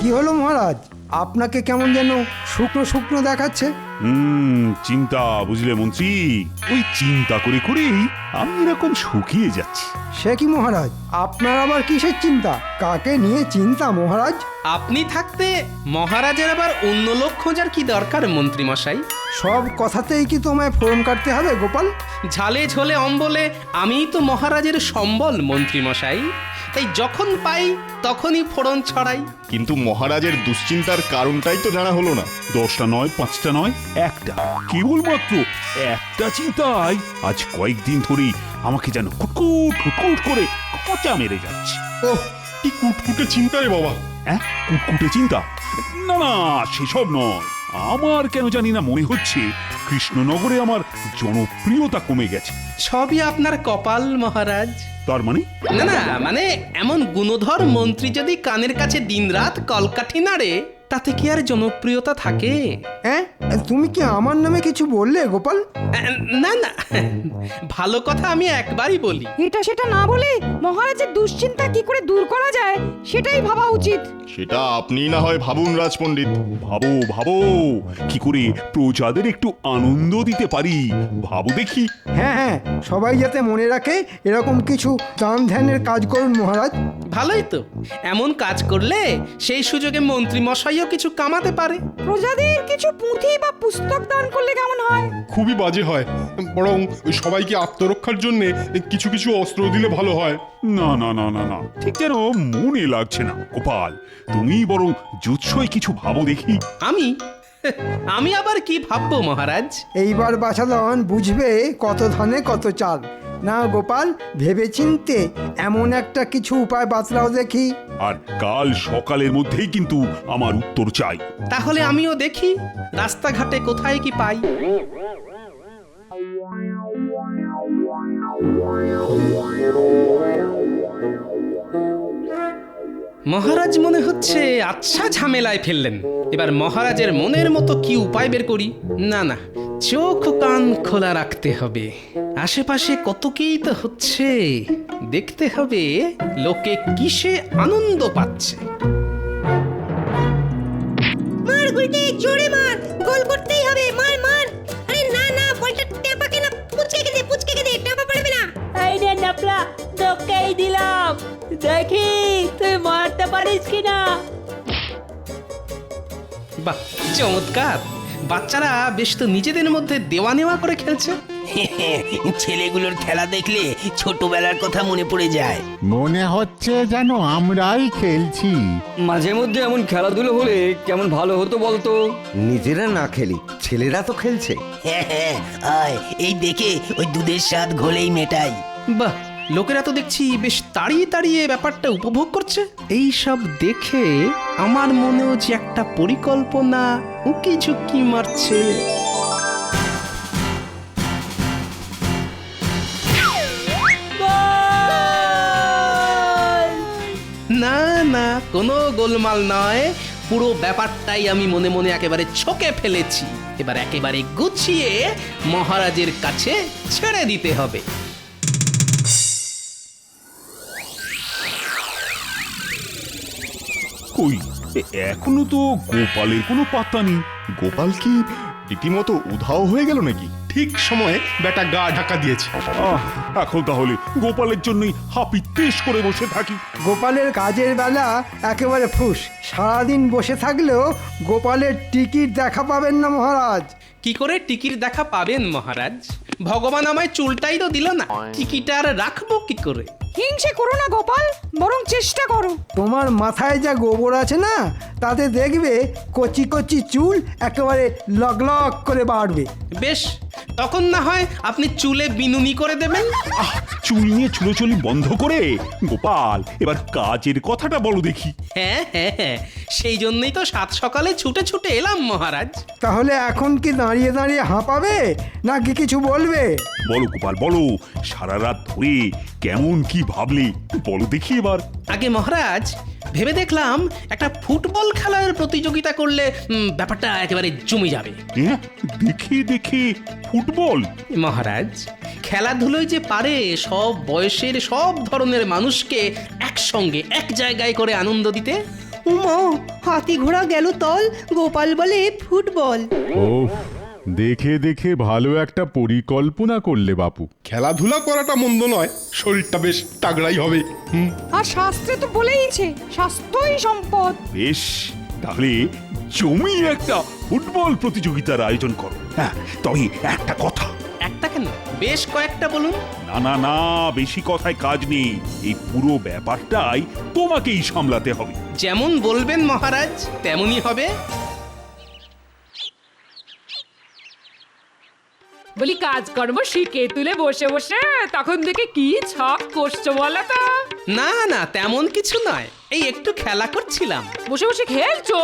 কি হলো মহারাজ, আপনাকে কেমন যেন শুকনো শুকনো দেখাচ্ছে? চিন্তা, বুঝলে মন্ত্রী, ওই চিন্তা করে করেই আমি এরকম শুকিয়ে যাচ্ছি। সে কি মহারাজ, আপনার আবার কিসের চিন্তা? কাকে নিয়ে চিন্তা মহারাজ? আপনি থাকতে মহারাজের আবার অন্য লোক খোঁজার কি দরকার মন্ত্রী মশাই? সব কথাতেই কি তোমায় ফোরন কাটতে হবে গোপাল? ঝালে ঝোলে অম্বলে আমিই তো মহারাজের সম্বল মন্ত্রী মশাই, তাই যখন পাই তখনই ফোড়ন ছড়াই। কিন্তু মহারাজের দুশ্চিন্তার কারণটাই তো জানা হলো না। 10টা নয়, 5টা নয়, একটা, কেবলমাত্র একটা চিন্তায় আজ কয়েকদিন ধরেই আমাকে যেন কুটকুট কুটকুট করে খোঁচা মেরে যাচ্ছে। ওহ, কি কুটকুটে চিন্তা রে বাবা। হ্যাঁ, কুটকুটে চিন্তা? না না, সেসব নয়। আমার কেন জানি না মনে হচ্ছে কৃষ্ণনগরে আমার জনপ্রিয়তা কমে গেছে। সবই আপনার কপাল মহারাজ। তার মানে? না না, মানে এমন গুণধর মন্ত্রী যদি কানের কাছে দিনরাত কলকাঠি নাড়ে, তাতে কি আর জনপ্রিয়তা থাকে? হ্যাঁ, তুমি কি আমার নামে কিছু বললে গোপাল? না না, ভালো কথা আমি একবারই বলি। এটা সেটা না বলে মহারাজের দুশ্চিন্তা কি করে দূর করা যায় সেটাই ভাবা উচিত। সেটা আপনি না হয় ভাবুন রাজপণ্ডিত। ভাবো ভাবো, কি করে প্রজাদের একটু আনন্দ দিতে পারি ভাবো দেখি। হ্যাঁ হ্যাঁ, সবাই যাতে মনে রাখে এরকম কিছু দান ধ্যানের কাজ করুন মহারাজ। ভালোই তো, এমন কাজ করলে সেই সুযোগে মন্ত্রী মশাইও কিছু কামাতে পারে। প্রজাদের কিছু পুঁথি বা পুস্তক দান করলে কেমন হয়? খুবই বাজে হয়, বরং সবাইকে আত্মরক্ষার জন্য কিছু কিছু অস্ত্র দিলে ভালো হয়। না না না না না, ঠিক যেন মনে লাগছে না গোপাল। তুমি বরং জুৎসই কিছু ভাবো দেখি। আমি আবার কি ভাববো মহারাজ? এইবার বাছাধন বুঝবে কত ধানে কত চাল। না গোপাল, ভেবেচিন্তে এমন একটা কিছু উপায় বাতলাও দেখি। আর কাল সকালের মধ্যেই কিন্তু আমার উত্তর চাই। তাহলে আমিও দেখি রাস্তাঘাটে কোথায় কি পাই। মহারাজ মনে হচ্ছে আচ্ছা ঝামেলায় ফেললেন। এবার মহারাজের মনের মতো কি উপায় বের করি। না না, চোখ কান খোলা রাখতে হবে। আশেপাশে কত কেই তো হচ্ছে, দেখতে হবে লোকে কিসে আনন্দ পাচ্ছে। মার গুলটে, জোরে মার, গোল করতেই হবে, মার মার। আরে না না, বলটা টেপাকে না, পুচকে দে, টেপা পড়বে না। এই রে নাপলা, তোকেই দিলাম, দেখি তুই মারতে পারিস কিনা। বাহ, চমৎকার! বাচ্চারা বেশ তো নিজেদের মধ্যে দেওয়া নেওয়া করে খেলছে। ছেলেগুলোর খেলা দেখলে ছোটবেলার কথা মনে পড়ে যায়। মনে হচ্ছে যেন আমরাই খেলছি। মাঝে মধ্যে এমন খেলাধুলো হলে কেমন ভালো হতো বলতো। নিজেরা না খেলি, ছেলেরা তো খেলছে। হ্যাঁ হ্যাঁ, আয় এই দেখে ওই দুধের স্বাদ ঘোলেই মেটাই। বাহ, লোকেরা তো দেখছি বেশ তাড়িয়ে তাড়িয়ে ব্যাপারটা উপভোগ করছে। এই সব দেখে আমার মনেও যে একটা পরিকল্পনা উকি ঝুঁকি মারছে। না না, কোনো গোলমাল নয়, পুরো ব্যাপারটাই আমি মনে মনে একেবারে ছকে ফেলেছি। এবার একেবারে গুছিয়ে মহারাজের কাছে ছেড়ে দিতে হবে। কই, এখনো তো গোপালের কোনো পাত্তা নেই। গোপাল কি রীতিমতো উধাও হয়ে গেল নাকি? ঠিক সময়ে বেটা গা ঢাকা দিয়েছে। এখন তাহলে গোপালের জন্যই হাপিত্তেশ করে বসে থাকি। গোপালের কাজের বেলা একেবারে ফুস। সারাদিন বসে থাকলেও গোপালের টিকিট দেখা পাবেন না মহারাজ। কি করে টিকির দেখা পাবেন মহারাজ? ভগবান আমায় চুলটাই তো দিল না, টিকিট আর রাখবো কি করে? হিংসে করো না গোপাল, বরং চেষ্টা করো। তোমার মাথায় যা গোবর আছে না, তাতে দেখবে কচি কচি চুল একেবারে লগ লগ করে বাড়বে। বেশ, তখন না হয় আপনি চুলে বিনুনি করে দেবেন। চুল নিয়ে চুলোচুলি বন্ধ করে গোপাল এবার কাজের কথাটা বলো দেখি। হ্যাঁ হ্যাঁ হ্যাঁ, সেই জন্যই তো সাত সকালে ছুটে ছুটে এলাম মহারাজ। তাহলে এখন কি দাঁড়িয়ে দাঁড়িয়ে হাঁপাবে নাকি কিছু বলবে? বলো গোপাল বলো, সারা রাত ধরে কেমন কি ভাবলে বলো দেখি এবার। আগে মহারাজ, ভেবে দেখলাম একটা ফুটবল খেলার প্রতিযোগিতা করলে ব্যাপারটা একেবারে জমে যাবে। দেখে দেখে ফুটবল? মহারাজ, খেলাধুলোয় যে পারে সব বয়সের সব ধরনের মানুষকে একসঙ্গে এক জায়গায় করে আনন্দ দিতে। উমা হাতি ঘোড়া গেল তল, গোপাল বলে ফুটবল। ও দেখে দেখে ভালো একটা পরিকল্পনা করলে বাপু। খেলাধুলা করাটা মন্দ নয়, শরীরটা বেশ তাগড়াই হবে। আর শাস্ত্রে তো বলেইছে স্বাস্থ্যই সম্পদ। বেশ, তাহলে জমি একটা ফুটবল প্রতিযোগিতার আয়োজন করো। হ্যাঁ, তবে একটা কথা। একটা কেন, বেশ কয়েকটা বলুন। না না না, বেশি কথায় কাজ নেই। এই পুরো ব্যাপারটাই তোমাকেই সামলাতে হবে। যেমন বলবেন মহারাজ তেমনই হবে। বলি কাজকর্ম শিখে তুলে বসে বসে তখন দেখে কি ছক করছো বলো তো? না না, তেমন কিছু নয়, এই একটু খেলা করছিলাম। বসে বসে খেলছো?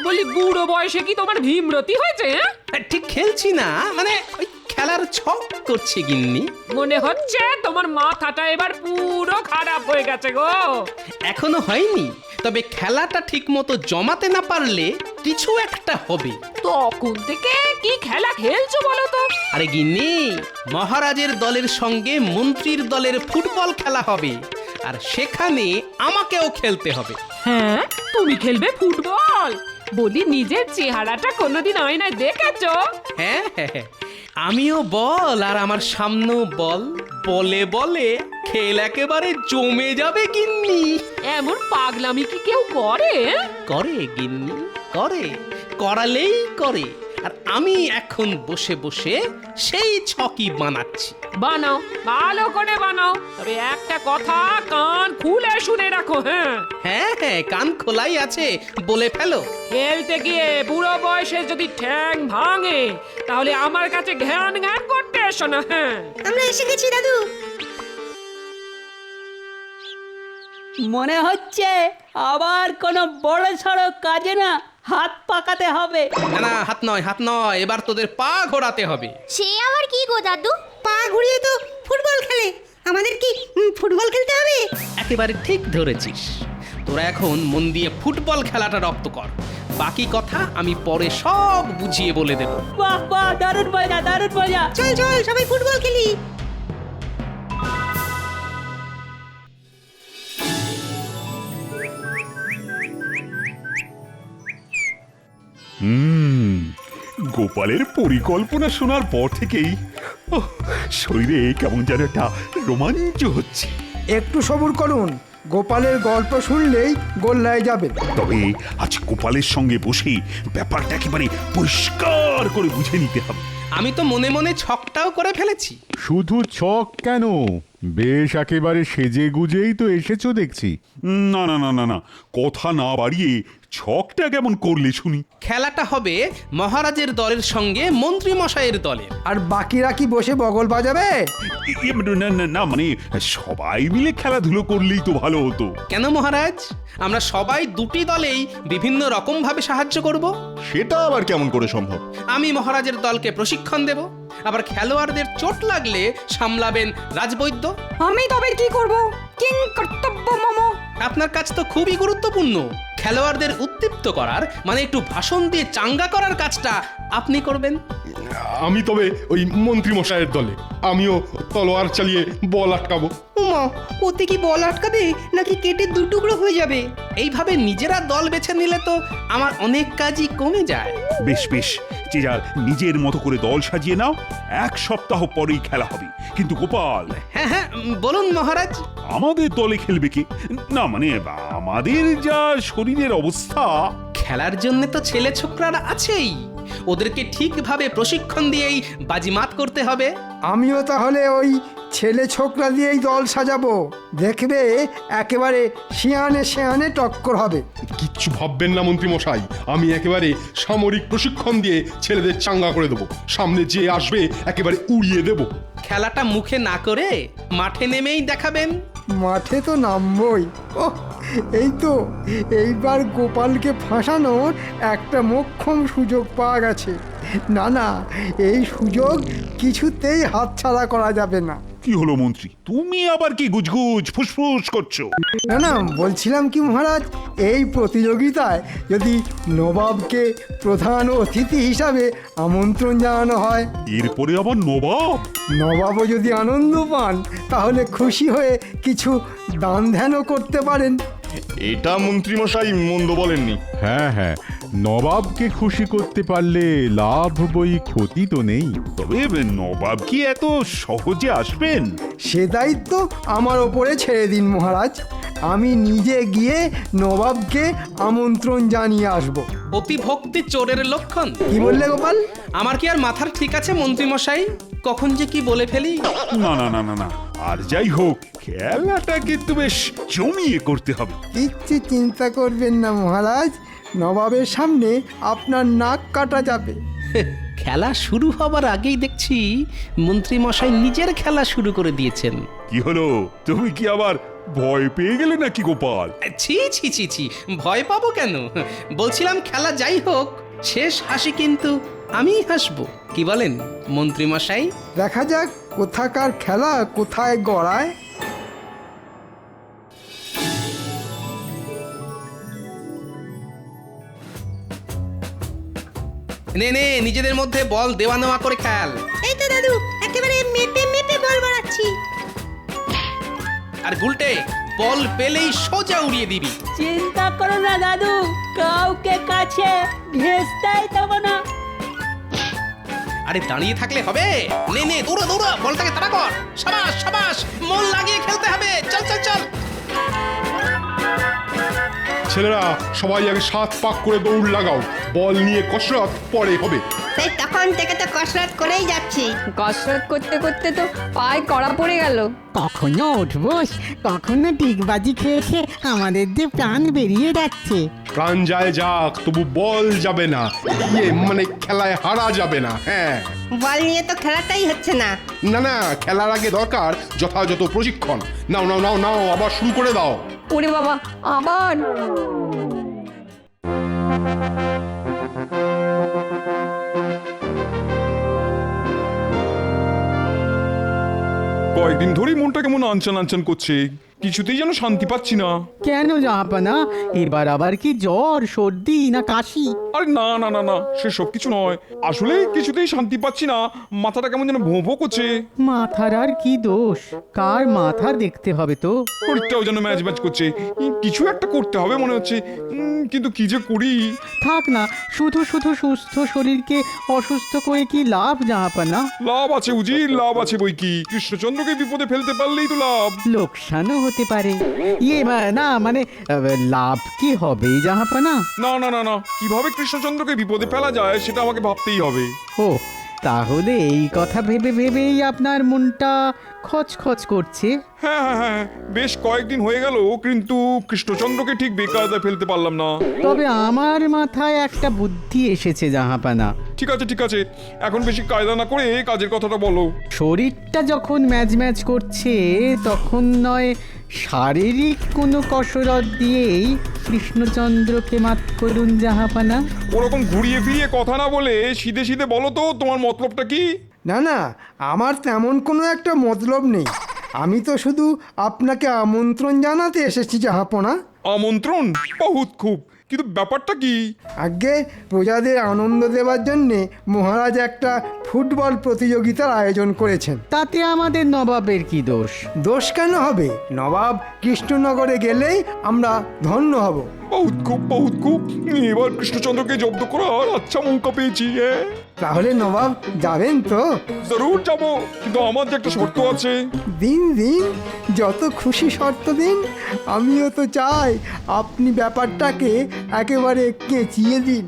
বলি বুড়ো বয়সে কি তোমার ভীমরতি হয়েছে? ঠিক খেলছি না, মানে ওই খেলার ছক করছি গিন্নি। মনে হচ্ছে তোমার মাথাটা এবার পুরো খারাপ হয়ে গেছে গো। এখনো হয়নি, তবে খেলাটা ঠিক মতো জমাতে না পারলে কিছু একটা হবে। তখন থেকে কি খেলা খেলছো বলো তো? আরে গিন্নি, মহারাজের দলের সঙ্গে মন্ত্রীর দলের ফুটবল খেলা হবে, আর সেখানে আমাকেও খেলতে হবে। হ্যাঁ, তুমি খেলবে ফুটবল? বলি নিজের চেহারাটা কোনোদিন আয়নায় দেখেছো? হ্যাঁ হ্যাঁ হ্যাঁ, আমিও বল আর আমার সামনেও বল, বলে বলে খেল একেবারে জমে যাবে গিন্নি। এমন পাগলামি কি কেউ করে? করে গিন্নি, করে, করালেই করে। আর আমি এখন বসে বসে সেই ছকই বানাচ্ছি। বানাও, ভালো করে বানাও, তবে একটা কথা কান খুলে শুনে রাখো। হ্যাঁ হ্যাঁ হ্যাঁ, কান খোলাই আছে, বলে ফেলো। খেলতে গিয়ে বুড়ো বয়সে যদি ঠ্যাং ভাঙে তাহলে আমার কাছে ঘ্যান ঘ্যান করতে এসো না। হ্যাঁ, আমরা এসে গেছি দাদু। মনে হচ্ছে আবার কোনো বড় সড়ো কাজে না হাত পাকাতে হবে। না না, হাত নয়, হাত নয়, এবার তোদের পা ঘোরাতে হবে। সে আবার কি গো দাদু? পা ঘুরিয়ে তো ফুটবল খেলে, আমাদের কি ফুটবল খেলতে হবে? একেবারে ঠিক ধরেছিস। তোরা এখন মন দিয়ে ফুটবল খেলাটা রপ্ত কর, বাকি কথা আমি পরে সব বুঝিয়ে বলে দেব। বাহ বাহ, দারুণ মজা, দারুণ মজা। চল চল সবাই ফুটবল খেলি। গোপালের পরিকল্পনা শোনার পর থেকেই শরীরে কেমন যেন একটা রোমাঞ্চ হচ্ছে। একটু সবুর করুন, গোপালের গল্প শুনলেই গোল্লায় যাবে। তবে আজ গোপালের সঙ্গে বসে ব্যাপারটা একেবারে পরিষ্কার করে বুঝে নিতে হবে। আমি তো মনে মনে ছকটাও করে ফেলেছি। শুধু ছক কেন, বেশ একেবারে সেজে গুজেই তো এসেছো দেখছি। না না না না না, কথা না বাড়িয়ে ছকটা কেমন করলে শুনি। খেলাটা হবে মহারাজের দলের সঙ্গে মন্ত্রী মশাইয়ের দলের। আর বাকিরা কি বসে বগল বাজাবে? না না না, মানে সবাই মিলে খেলাধুলো করলেই তো ভালো হতো। কেন মহারাজ, আমরা সবাই দুটি দলেই বিভিন্ন রকম ভাবে সাহায্য করব। সেটা আবার কেমন করে সম্ভব? আমি মহারাজের দলকে প্রশিক্ষণ দেব, আবার খেলোয়াড়দের চোট লাগলে সামলাবেন রাজবৈদ্য। আমি তবে কি করব? কিং কর্তব্য মম। আপনার কাজ তো খুবই গুরুত্বপূর্ণ। খেলোয়াড়দের উদ্দীপ্ত করার, মানে একটু ভাষণ দিয়ে চাঙ্গা করার কাজটা আপনি করবেন। আমি তবে ওই মন্ত্রী মশাইয়ের দলে, আমিও তলোয়ার চালিয়ে বল আটকাবো। উমা, ওতে কি বল আটকাবে নাকি কেটে দু টুকরো হয়ে যাবে? এইভাবে নিজেরা দল বেছে নিলে তো আমার অনেক কাজই কমে যায়। বেশ বেশ, যে যার নিজের মতো করে দল সাজিয়ে নাও। 1 সপ্তাহ পরেই খেলা হবে। কিন্তু গোপাল। হ্যাঁ হ্যাঁ, বলুন মহারাজ। আমাদের দলে খেলবে কে? না মানে আমাদের যা শরীরের অবস্থা। খেলার জন্য তো ছেলে ছোকরারা আছেই, ওদেরকে ঠিকভাবে প্রশিক্ষণ দিয়েই বাজিমাত করতে হবে। আমিও তাহলে ওই ছেলে ছোকরা দিয়েই দল সাজাবো। দেখবে একেবারে শিয়ানে শিয়ানে টক্কর হবে। কিচ্ছু ভাববেন না মন্ত্রী মশাই, আমি একেবারে সামরিক প্রশিক্ষণ দিয়ে ছেলেদের চাঙ্গা করে দেবো। সামনে যে আসবে একেবারে উড়িয়ে দেব। খেলাটা মুখে না করে মাঠে নেমেই দেখাবেন। মাঠে তো নামবই। ও এই তো, এইবার গোপালকে ফাঁসানোর একটা মোক্ষম সুযোগ পাওয়া গেছে। না না, এই সুযোগ কিছুতেই হাতছাড়া করা যাবে না। কি হলো মন্ত্রী, তুমি আবার কি গুজগুজ ফুসফুস করছো? না না, বলছিলাম কি মহারাজ, এই প্রতিযোগিতায় যদি নবাবকে প্রধান অতিথি হিসাবে আমন্ত্রণ জানানো হয়। এরপরে আবার নবাব? নবাবও যদি আনন্দ পান তাহলে খুশি হয়ে কিছু দান ধ্যানও করতে পারেন। এটা মন্ত্রীমশাই মন্দ বলেননি। হ্যাঁ হ্যাঁ, নবাবকে খুশি করতে পারলে লাভ বই, ক্ষতি তো নেই। তবে নবাব কি এত সহজে আসবেন? সে দায়িত্ব আমার ওপরে ছেড়ে দিন মহারাজ। আমি নিজে গিয়ে নবাবকে আমন্ত্রণ জানিয়ে আসব। অতি ভক্তি চোরের লক্ষণ। কি বললে গোপাল? আমার কি আর মাথার ঠিক আছে মন্ত্রী মশাই? কখন যে কি বলে ফেলি। না না না না না, আর যাই হোক খেলাটা কিন্তু বেশ জমিয়ে করতে হবে। কিচ্ছু চিন্তা করবেন না মহারাজ, নবাবের সামনে আপনার নাক কাটা যাবে। খেলা শুরু হবার আগেই দেখছি মন্ত্রী মশাই নিজের খেলা শুরু করে দিয়েছেন। কি হলো, তুমি কি আবার ভয় পেয়ে গেলে নাকি গোপাল? ছি ছি ছি ছি, ভয় পাবো কেন? বলছিলাম খেলা যাই হোক, শেষ হাসি কিন্তু আমিই হাসবো। কি বলেন মন্ত্রী মশাই? দেখা যাক কোথাকার খেলা কোথায় গড়ায়। নে নে, নিজেদের মধ্যে বল দেওয়া নেওয়া করে খেল। এই তো দাদু, একেবারে মেপে মেপে বল মারাচ্ছি। আর গুলটে, বল পেলেই সোজা উড়িয়ে দিবি। চিন্তা করো না দাদু, কাউকে কাছে ঘেঁষতেই দেবো না। আরে দাঁড়িয়ে থাকলে হবে? নে নে, দৌড়া দৌড়া, বলটাকে তাড়া কর। সাবাস সাবাস, মন লাগিয়ে খেলতে হবে। চল চল চল। ছেলেরা সবাই আগে 7 পাক করে দৌড় লাগাও, বল নিয়ে কসরত পরে হবে। সেই তখন থেকে তো কসরত করেই যাচ্ছি। কসরত করতে করতে তো পায়ে কড়া পড়ে গেল। কখনো উঠবোস, কখনো ডিগবাজি খেয়ে খেয়ে আমাদের যে প্রাণ বেরিয়ে যাচ্ছে। প্রাণ যায় যাক, তবু বল যাবে না, মানে খেলায় হারা যাবে না। হ্যাঁ, বল নিয়ে তো খেলাটাই হচ্ছে না। না না, খেলার আগে দরকার যথাযথ প্রশিক্ষণ। নাও নাও নাও নাও, আবার শুরু করে দাও। ওরে বাবা, আবার? কয়েকদিন ধরেই মনটা কেমন আনচান আনচান করছে, কিছুতেই যেন শান্তি পাচ্ছি না। কেন জাহাপানা, এবার আবার কি জ্বর, সর্দি না কাশি? আরে না না না না, সেসব কিছু নয়, আসলে কিছুতেই শান্তি পাচ্ছি না, মাথাটা কেমন যেন ভোঁ ভোঁ করছে। মাথার আর কি দোষ, কার মাথা দেখতে হবে তো। শরীরটাও যেন ম্যাচ ম্যাচ করছে, কিছু একটা করতে হবে মনে হচ্ছে, কিন্তু কি যে করি। থাক না, শুধু শুধু সুস্থ শরীরকে অসুস্থ করে কি লাভ জাহাপানা? লাভ আছে উজি, লাভ আছে বই কি, কৃষ্ণচন্দ্রকে বিপদে ফেলতে পারলেই তো লাভ। লোকসানও হতে পারে। না মানে লাভ কি হবে জাহাপানা? না না না না, কিভাবে কৃষ্ণচন্দ্রকে বিপদে ফেলা যায় সেটা আমাকে ভাবতেই হবে। ও, তাহলে এই কথা ভেবে ভেবেই আপনার মনটা খচখচ করছে। হ্যাঁ হ্যাঁ হ্যাঁ, বেশ কয়েকদিন হয়ে গেল, কিন্তু কৃষ্ণচন্দ্রকে ঠিক বেকায়দায় ফেলতে পারলাম না। তবে আমার মাথায় একটা বুদ্ধি এসেছে জাহাপানা। ঠিক আছে ঠিক আছে, এখন বেশি কায়দা না করে কাজের কথাটা বলো। শরীরটা যখন ম্যাচ ম্যাচ করছে, তখন নয় শারীরিক কোনো কসরত দিয়েই কৃষ্ণচন্দ্রকে মাত করুন জাহাপানা। ওরকম ঘুরিয়ে ফিরিয়ে কথা না বলে সিধে সিধে বলো তো তোমার মতলবটা কি? না না, আমার তেমন কোনো একটা মতলব নেই। আমি তো শুধু আপনাকে আমন্ত্রণ জানাতে এসেছি জাহাপনা। আমন্ত্রণ? বহুত খুব, কিন্তু ব্যাপারটা কি? আগে প্রজাদের আনন্দ দেওয়ার জন্যে মহারাজ একটা ফুটবল প্রতিযোগিতার আয়োজন করেছেন। তাতে আমাদের নবাবের কি দোষ? দোষ কেন হবে? নবাব কৃষ্ণনগরে গেলেই আমরা ধন্য হব। বহুত খুব বহুত খুব, এবার কৃষ্ণচন্দ্রকে জব্দ করার আচ্ছা মৌকা পেয়েছি। তাহলে নবাব যাবেন তো? জরুর যাবো, কিন্তু আমার যে একটা শর্ত আছে। দিন দিন, যত খুশি শর্ত দিন। আমিও তো চাই আপনি ব্যাপারটাকে একেবারে কেচিয়ে দিন।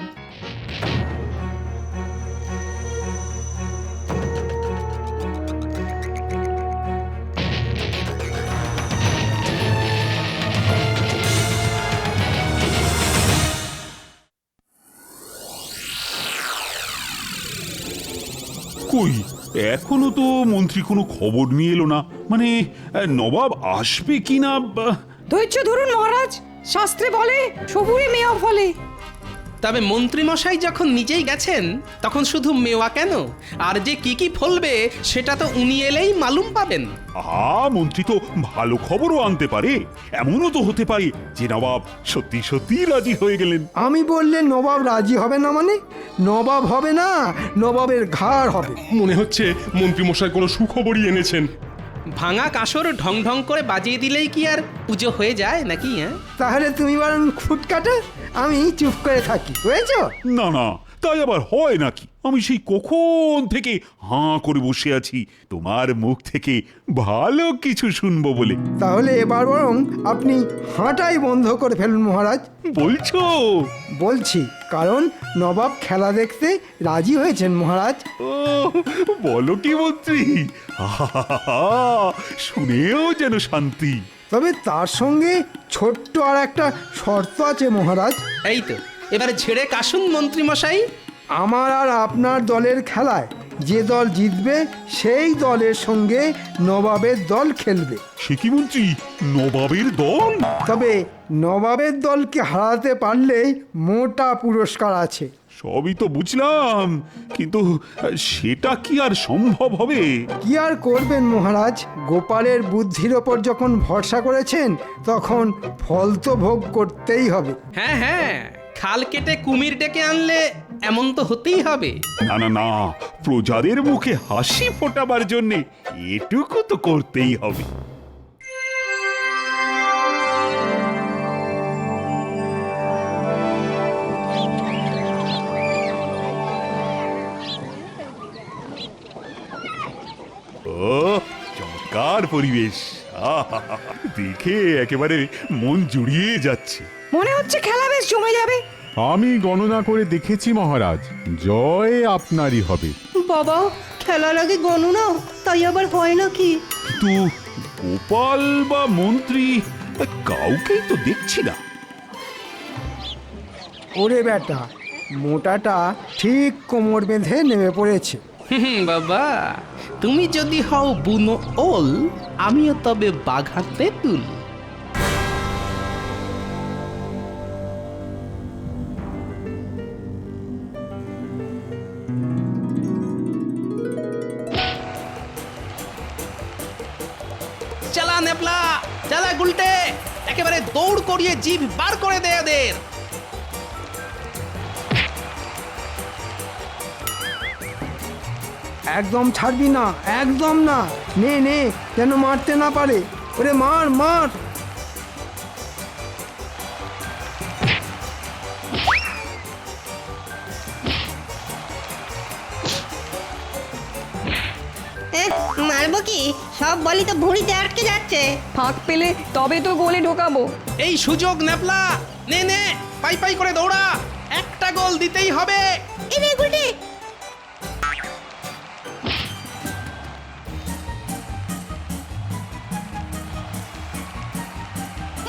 কই, এখনো তো মন্ত্রী কোনো খবর নিয়ে এলো না। মানে নবাব আসবে কিনা। ধৈর্য ধরুন মহারাজ, শাস্ত্রে বলে সবুরে মেয়া ফলে। তবে মন্ত্রী মশাই যখন নিজেই গেছেন, তখন শুধু মেওয়া কেন, আর যে কি কি ফলবে সেটা তো উনি এলেই মালুম পাবেন। মন্ত্রী তো ভালো খবরও আনতে পারে। এমনও তো হতে পারে যে নবাব সত্যি সত্যি রাজি হয়ে গেলেন। আমি বললে নবাব রাজি হবে না? মানে নবাব হবে না, নবাবের ঘাড় হবে। মনে হচ্ছে মন্ত্রী মশাই কোনো সুখবরই এনেছেন। ভাঙা কাসর ঢং ঢং করে বাজিয়ে দিলেই কি আর পুজো হয়ে যায় নাকি? হ্যাঁ, তাহলে তুমি বরং খুট কাটো, আমি চুপ করে থাকি, বুঝেছো? না না, তাই আবার হয় নাকি? আমি সেই কখন থেকে হাঁ করে বসে আছি তোমার মুখ থেকে ভালো কিছু শুনবো বলে। তাহলে এবার বরং আপনি হাঁটাই বন্ধ করে ফেলুন মহারাজ। বলছো? বলছি, কারণ নবাব খেলা দেখতে রাজি হয়েছেন মহারাজ। ও বলো কি মন্ত্রী, আহা, শুনেও যেন শান্তি। তবে তার সঙ্গে ছোট্ট আর একটা শর্ত আছে মহারাজ। এই তো, এবারে ছেড়ে কাশুন মন্ত্রী মশাই। আমার আর আপনার দলের খেলায় যে দল জিতবে সেই দলের সঙ্গে নবাবের দল খেলবে। সে কি মন্ত্রী, নবাবের দল? তবে নবাবের দলকে হারাতে পারলেই মোটা পুরস্কার আছে। সবই তো বুঝলাম, কিন্তু সেটা কি আর সম্ভব হবে? কি আর করবেন মহারাজ, গোপালের বুদ্ধির ওপর যখন ভরসা করেছেন তখন ফল তো ভোগ করতেই হবে। হ্যাঁ হ্যাঁ, খাল কেটে কুমির ডেকে আনলে এমন তো হতেই হবে। না না না, প্রজাদের মুখে হাসি ফোটাবার জন্য এটুকু তো করতেই হবে। ও চমৎকার পরিবেশ, আহা, দেখে একেবারে মন জুড়িয়ে যাচ্ছে। মনে হচ্ছে খেলা বেশ জমে যাবে। আমি গণনা করে দেখেছি মহারাজ, জয় আপনারই হবে। বাবা, খেলার আগে গণনা, তাই আবার হয় নাকি? কিন্তু গোপাল বা মন্ত্রী কাউকেই তো দেখছি না। ওরে বেটা, মোটাটা ঠিক কোমর বেঁধে নেমে পড়েছে। বাবা, তুমি যদি হও বুনো ওল, আমিও তবে বাঘা তেঁতুল। চালা নেপলা, চালা গুলটে, একেবারে দৌড় করিয়ে জিভ বার করে দে এদের। একদম ছাড়বি না, একদম না, নে নে, যেন মারতে না পারে। ওরে মার মার। মারবো কি? সব বলি তো ভুঁড়িতে আটকে যাচ্ছে। ফাঁক পেলে তবে তো গোলে ঢোকাবো। এই সুযোগ নেপলা, নে নে, পাই পাই করে দৌড়া, একটা গোল দিতেই হবে। এই রে গুলটে,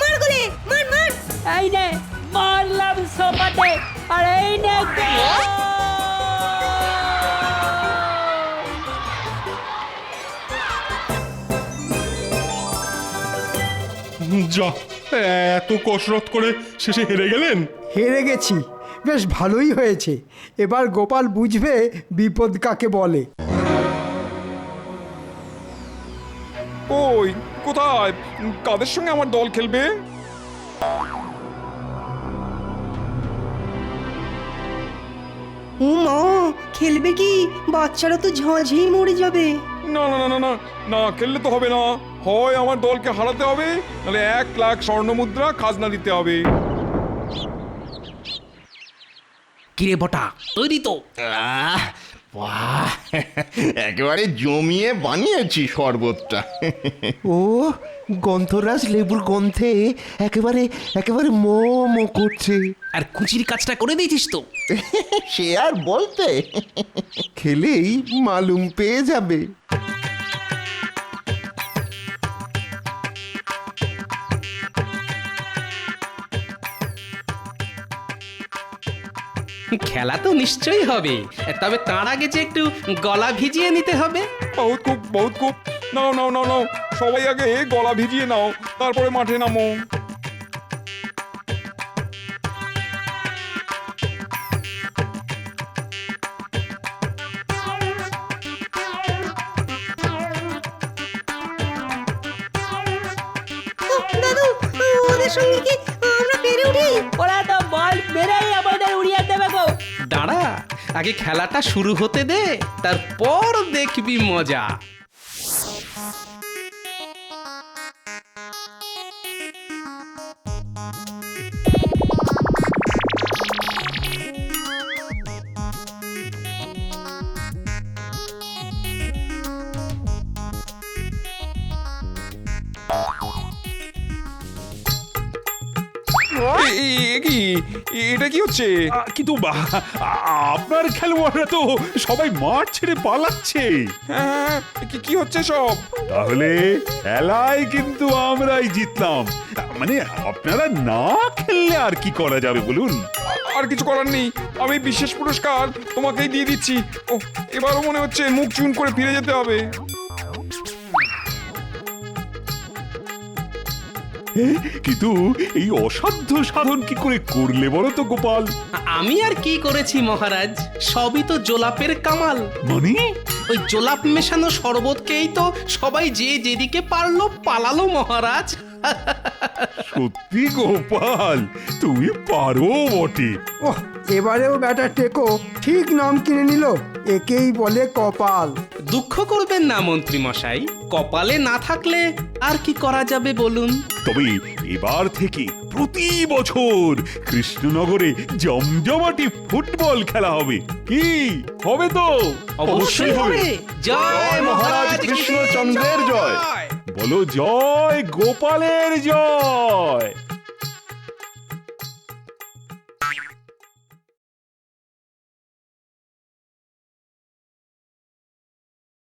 মার গুলে, মার মার। এই নে, মারলাম সোপাতে, আর এই নে গোল! যা, এত কসরত করে শেষে হেরে গেলেন। হেরে গেছি, বেশ ভালোই হয়েছে। এবার গোপাল বুঝবে বিপদ কাকে বলে। ওই কোথায়, কাদের সঙ্গে আমার দল খেলবে? ও মা, খেলবে কি? বাচ্চারা তো ঝাঁঝেই মরে যাবে। না না না না না, না খেললে তো হবে না। হয় আমার দলকে হারাতে হবে, নাহলে 1,00,000 স্বর্ণমুদ্রা খাজনা দিতে হবে। কিরে বটা, তৈরি তো? বাহ, একেবারে জমিয়ে বানিয়েছি শরবতটা। ও গন্ধরাজ লেবুর গন্ধে একেবারে একেবারে মো মো করছে। আর কুচির কাজটা করে দিয়েছিস তো? সে আর বলতে, খেলেই মালুম পেয়ে যাবে। খেলা তো নিশ্চয়ই হবে, তবে তার আগে যে একটু গলা ভিজিয়ে নিতে হবে। বহুত খুব, বহুত খুব। নাও নাও নাও নাও, সবাই আগে গলা ভিজিয়ে নাও, তারপরে মাঠে নামো। দাদু, ওদের সঙ্গে কি আমরা পেরে উঠি? ওরা তো বল মেরেই আমাদের উড়িয়ে দেবে গো। দাঁড়া, আগে খেলাটা শুরু হতে দে, তারপর দেখবি মজা। কি এটা কি হচ্ছে? কিন্তু আপনার খেলোয়াড়রা তো সবাই মাঠ ছেড়ে পালাচ্ছে। হ্যাঁ, কি হচ্ছে সব? তাহলে খেলায় কিন্তু আমরাই জিতলাম। মানে আপনারা না খেললে আর কি করা যাবে বলুন? আর কিছু করার নেই, আমি বিশেষ পুরস্কার তোমাকেই দিয়ে দিচ্ছি। ও, এবারও মনে হচ্ছে মুখ চুন করে ফিরে যেতে হবে। কিন্তু এই অসাধ্য সাধন কি করে করলে বলো তো গোপাল? আমি আর কি করেছি মহারাজ, সবই তো জোলাপের কামাল। মানে ওই জোলাপ মেশানো শরবতকেই তো সবাই যে যেদিকে পারলো পালালো মহারাজ। সত্যি গোপাল, তুমি পারো বটে। ওহ, এবারেও ব্যাটা টেকো ঠিক নাম কিনে নিল, একেই বলে কপাল। দুঃখ করবেন না মন্ত্রী মশাই, কপালে না থাকলে আর কি করা যাবে বলুন। তবে এবার থেকে প্রতি বছর কৃষ্ণনগরে জমজমাটি ফুটবল খেলা হবে। কি হবে তো? অবশ্যই হবে। জয় মহারাজ কৃষ্ণচন্দ্রের জয়। বলো জয় গোপালের জয়।